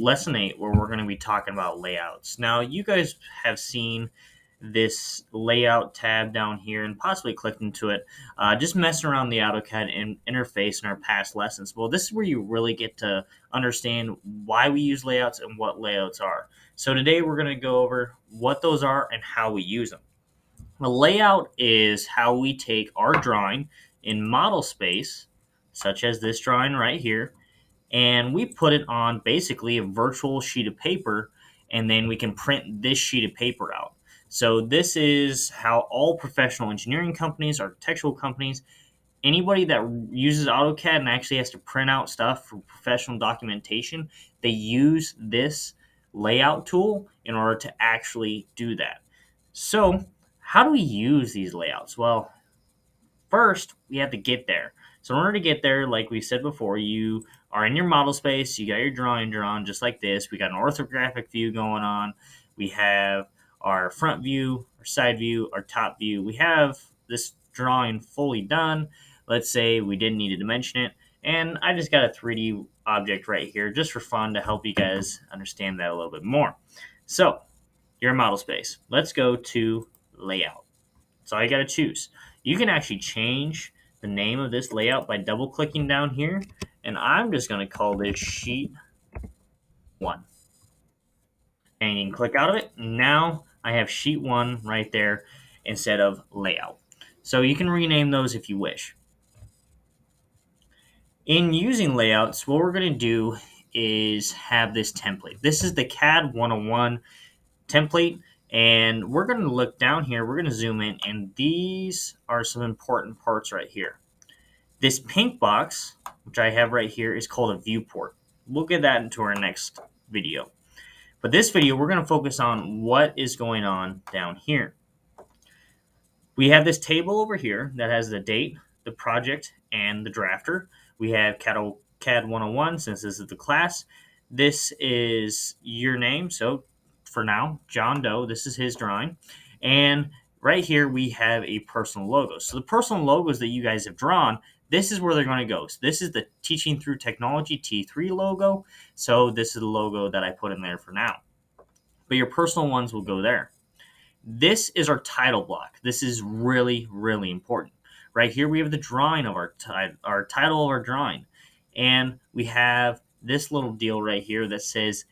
lesson 8, where we're going to be talking about layouts. Now, you guys have seen this layout tab down here and possibly clicked into it, just messing around the AutoCAD interface in our past lessons. Well, this is where you really get to understand why we use layouts and what layouts are. So today we're going to go over what those are and how we use them. A layout is how we take our drawing in model space, such as this drawing right here, and we put it on basically a virtual sheet of paper, and then we can print this sheet of paper out. So this is how all professional engineering companies, architectural companies, anybody that uses AutoCAD and actually has to print out stuff for professional documentation, they use this layout tool in order to actually do that. So how do we use these layouts? Well, first, we have to get there. So in order to get there, like we said before, you are in your model space. You got your drawing drawn just like this. We got an orthographic view going on. We have our front view, our side view, our top view. We have this drawing fully done. Let's say we didn't need to dimension it. And I just got a 3D object right here just for fun to help you guys understand that a little bit more. So, your model space. Let's go to layout. That's all you got to choose. You can actually change the name of this layout by double clicking down here, and I'm just going to call this sheet 1. And you can click out of it. Now I have sheet 1 right there instead of layout. So you can rename those if you wish. In using layouts, what we're going to do is have this template. This is the CAD 101 template. And we're going to look down here, we're going to zoom in, and these are some important parts right here. This pink box, which I have right here, is called a viewport. We'll get that into our next video. But this video, we're going to focus on what is going on down here. We have this table over here that has the date, the project, and the drafter. We have CAD 101, since this is the class. This is your name, so for now, John Doe, this is his drawing. And right here, we have a personal logo. So the personal logos that you guys have drawn, this is where they're going to go. So this is the Teaching Through Technology T3 logo. So this is the logo that I put in there for now. But your personal ones will go there. This is our title block. This is really, really important. Right here, we have the drawing of our title of our drawing. And we have this little deal right here that says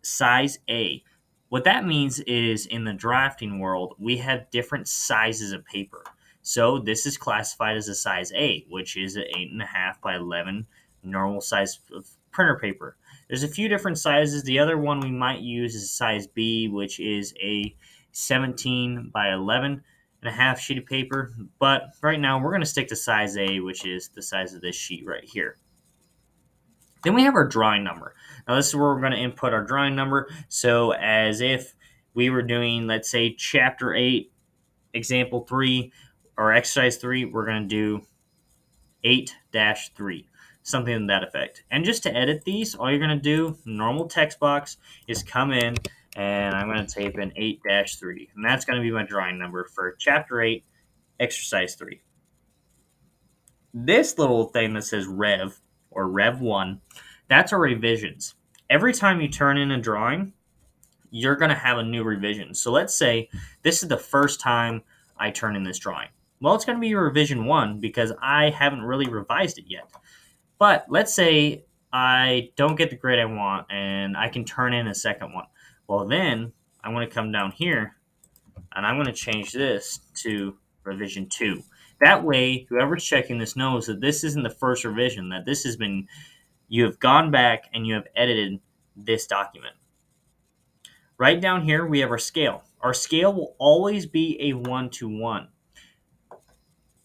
size A. What that means is in the drafting world, we have different sizes of paper. So this is classified as a size A, which is an 8.5 by 11 normal size of printer paper. There's a few different sizes. The other one we might use is size B, which is a 17 by 11.5 sheet of paper. But right now we're going to stick to size A, which is the size of this sheet right here. Then we have our drawing number. Now this is where we're going to input our drawing number. So as if we were doing, let's say, chapter 8, example 3, or exercise 3, we're going to do 8-3, something to that effect. And just to edit these, all you're going to do, normal text box, is come in, and I'm going to type in 8-3. And that's going to be my drawing number for chapter 8, exercise 3. This little thing that says Rev, or Rev 1, that's our revisions. Every time you turn in a drawing, you're going to have a new revision. So let's say this is the first time I turn in this drawing. Well, it's going to be revision 1 because I haven't really revised it yet. But let's say I don't get the grade I want and I can turn in a second one. Well, then I'm going to come down here and I'm going to change this to revision 2. That way, whoever's checking this knows that this isn't the first revision, that this has been, you have gone back and you have edited this document. Right down here, we have our scale. Our scale will always be a 1-to-1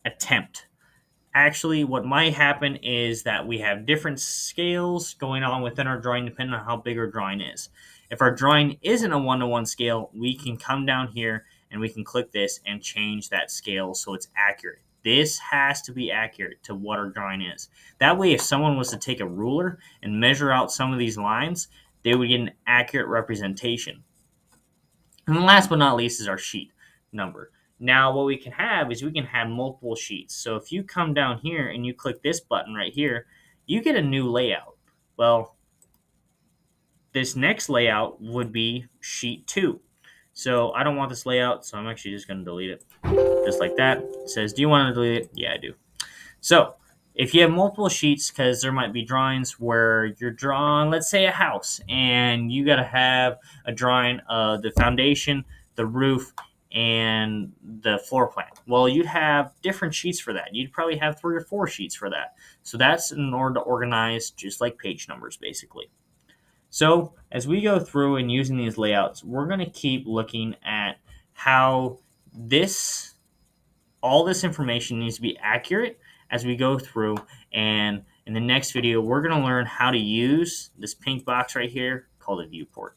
attempt. Actually, what might happen is that we have different scales going on within our drawing depending on how big our drawing is. If our drawing isn't a 1-to-1 scale, we can come down here and we can click this and change that scale so it's accurate. This has to be accurate to what our drawing is. That way, if someone was to take a ruler and measure out some of these lines, they would get an accurate representation. And last but not least is our sheet number. Now, what we can have is we can have multiple sheets. So if you come down here and you click this button right here, you get a new layout. Well, this next layout would be sheet 2. So I don't want this layout, so I'm actually just going to delete it. Just like that. It says, do you want to delete it? Yeah, I do. So if you have multiple sheets, because there might be drawings where you're drawing, let's say, a house, and you got to have a drawing of the foundation, the roof, and the floor plan. Well, you'd have different sheets for that. You'd probably have 3 or 4 sheets for that. So that's in order to organize, just like page numbers, basically. So as we go through and using these layouts, we're going to keep looking at how this all this information needs to be accurate as we go through. And in the next video, we're going to learn how to use this pink box right here called a viewport.